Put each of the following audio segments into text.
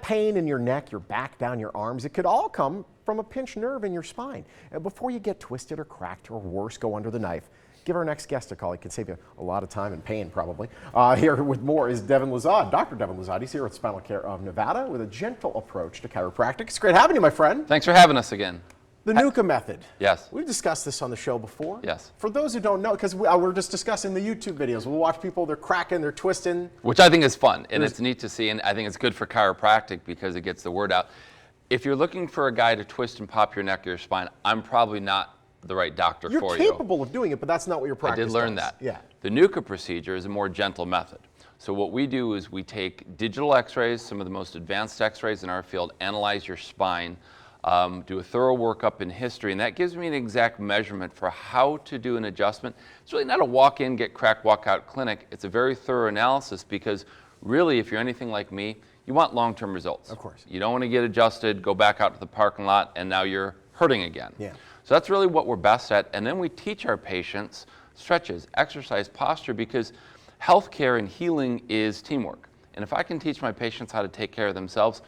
pain in your neck, your back, down your arms, it could all come from a pinched nerve in your spine. And before you get twisted or cracked or worse, go under the knife, give our next guest a call. He can save you a lot of time and pain, probably. Here with more is Devin Lazad, Dr. Devin Lazad. He's here at Spinal Care of Nevada with a gentle approach to chiropractic. It's great having you, my friend. Thanks for having us again. The NUCCA method. Yes. We've discussed this on the show before. Yes. For those who don't know, because we're just discussing the YouTube videos. We'll watch people, they're cracking, they're twisting. Which I think is fun, and it's neat to see, and I think it's good for chiropractic because it gets the word out. If you're looking for a guy to twist and pop your neck or your spine, I'm probably not the right doctor for you. You're capable of doing it, but that's not what your practice does. I did learn that. Yeah. The NUCCA procedure is a more gentle method. So what we do is we take digital x-rays, some of the most advanced x-rays in our field, analyze your spine, do a thorough workup in history, and that gives me an exact measurement for how to do an adjustment. It's really not a walk in, get cracked, walk out clinic. It's a very thorough analysis because really, if you're anything like me, you want long-term results. Of course. You don't want to get adjusted, go back out to the parking lot, and now you're hurting again. Yeah. So that's really what we're best at. And then we teach our patients stretches, exercise, posture, because healthcare and healing is teamwork. And if I can teach my patients how to take care of themselves,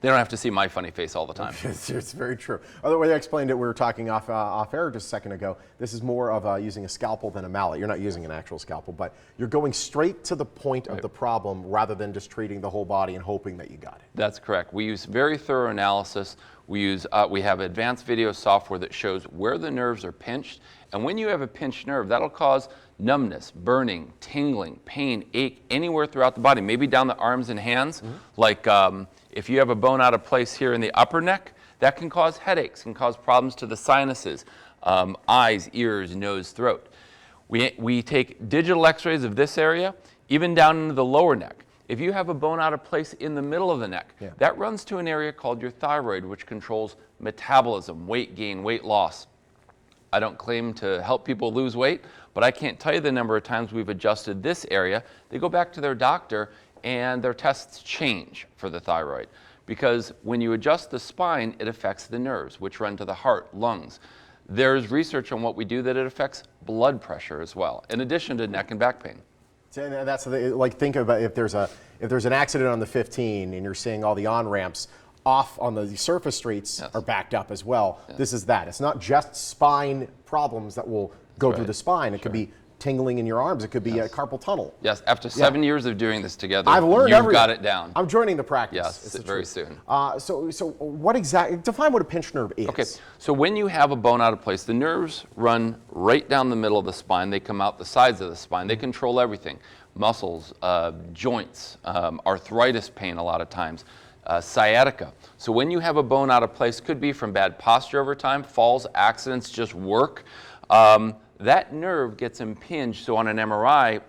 they don't have to see my funny face all the time. It's very true. The way I explained it, we were talking off air just a second ago. This is more of using a scalpel than a mallet. You're not using an actual scalpel, but you're going straight to the point of the problem rather than just treating the whole body and hoping that you got it. That's correct. We use very thorough analysis. We have advanced video software that shows where the nerves are pinched. And when you have a pinched nerve, that'll cause numbness, burning, tingling, pain, ache anywhere throughout the body, maybe down the arms and hands. Like if you have a bone out of place here in the upper neck, that can cause headaches, can cause problems to the sinuses, eyes, ears, nose, throat. We take digital x-rays of this area, even down into the lower neck. If you have a bone out of place in the middle of the neck, that runs to an area called your thyroid, which controls metabolism, weight gain, weight loss. I don't claim to help people lose weight, but I can't tell you the number of times we've adjusted this area. They go back to their doctor and their tests change for the thyroid. Because when you adjust the spine, it affects the nerves, which run to the heart, lungs. There's research on what we do that it affects blood pressure as well, in addition to neck and back pain. And that's like, think about if there's an accident on the 15 and you're seeing all the on-ramps off on the surface streets are backed up as well. This is that. It's not just spine problems that will go through the spine. It could be tingling in your arms. It could be a carpal tunnel. Yes, after 7 years of doing this together, I've learned you've got it down. I'm joining the practice. Yes, very soon. So what exactly, define what a pinched nerve is. Okay, so when you have a bone out of place, the nerves run right down the middle of the spine. They come out the sides of the spine. They control everything. Muscles, joints, arthritis pain a lot of times, sciatica. So when you have a bone out of place, could be from bad posture over time, falls, accidents, just work. That nerve gets impinged, so on an MRI,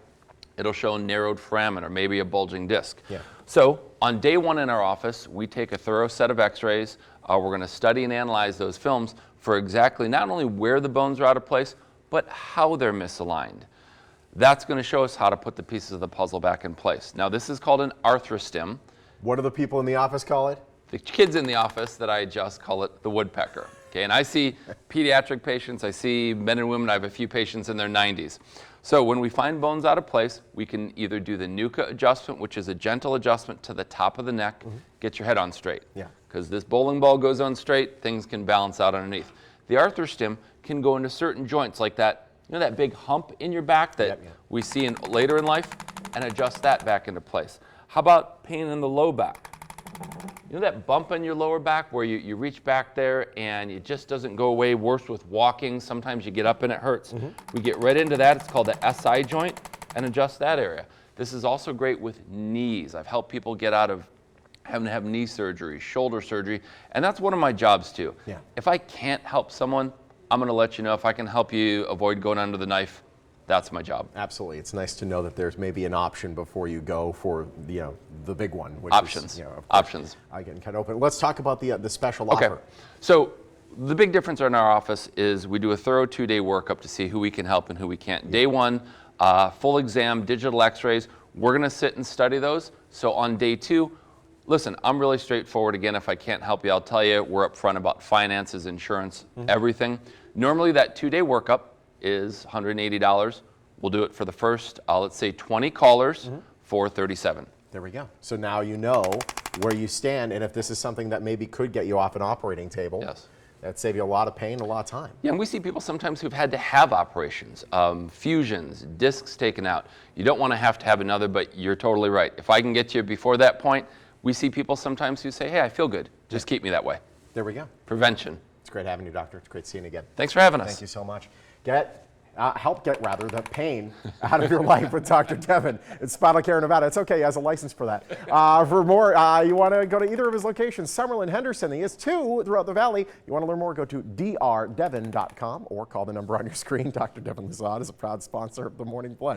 it'll show a narrowed foramen or maybe a bulging disc. So on day one in our office, we take a thorough set of x-rays. We're going to study and analyze those films for exactly not only where the bones are out of place, but how they're misaligned. That's going to show us how to put the pieces of the puzzle back in place. Now, this is called an arthrostim. What do the people in the office call it? The kids in the office that I adjust call it the woodpecker. Okay, and I see pediatric patients, I see men and women, I have a few patients in their 90s. So when we find bones out of place, we can either do the NUCCA adjustment, which is a gentle adjustment to the top of the neck, get your head on straight. Because this bowling ball goes on straight, things can balance out underneath. The arthrostim can go into certain joints like that, you know, that big hump in your back that we see later in life, and adjust that back into place. How about pain in the low back? You know that bump in your lower back where you reach back there and it just doesn't go away, worse with walking. Sometimes you get up and it hurts. We get right into that. It's called the SI joint and adjust that area. This is also great with knees. I've helped people get out of having to have knee surgery, shoulder surgery, and that's one of my jobs too. If I can't help someone, I'm going to let you know. If I can help you avoid going under the knife, that's my job. Absolutely. It's nice to know that there's maybe an option before you go for the big one. Which options. Is, options. I can cut open. Let's talk about the special offer. So the big difference in our office is we do a thorough 2-day workup to see who we can help and who we can't. Day one, full exam, digital x-rays. We're going to sit and study those. So on day 2, listen, I'm really straightforward. Again, if I can't help you, I'll tell you. We're upfront about finances, insurance, everything. Normally that 2-day workup is $180. We'll do it for the first, let's say 20 callers for $37. There we go. So now you know where you stand, and if this is something that maybe could get you off an operating table, Yes. that'd save you a lot of pain and a lot of time. Yeah, and we see people sometimes who've had to have operations, fusions, discs taken out. You don't want to have another, but you're totally right. If I can get you before that point, we see people sometimes who say, hey, I feel good. Just keep me that way. There we go. Prevention. It's great having you, doctor. It's great seeing you again. Thanks for having us. Thank you so much. Help get the pain out of your life with Dr. Devin at Spinal Care Nevada. It's okay, he has a license for that. For more, you want to go to either of his locations, Summerlin, Henderson. He has 2 throughout the valley. You want to learn more, go to drdevin.com or call the number on your screen. Dr. Devin Lazard is a proud sponsor of the Morning Blend.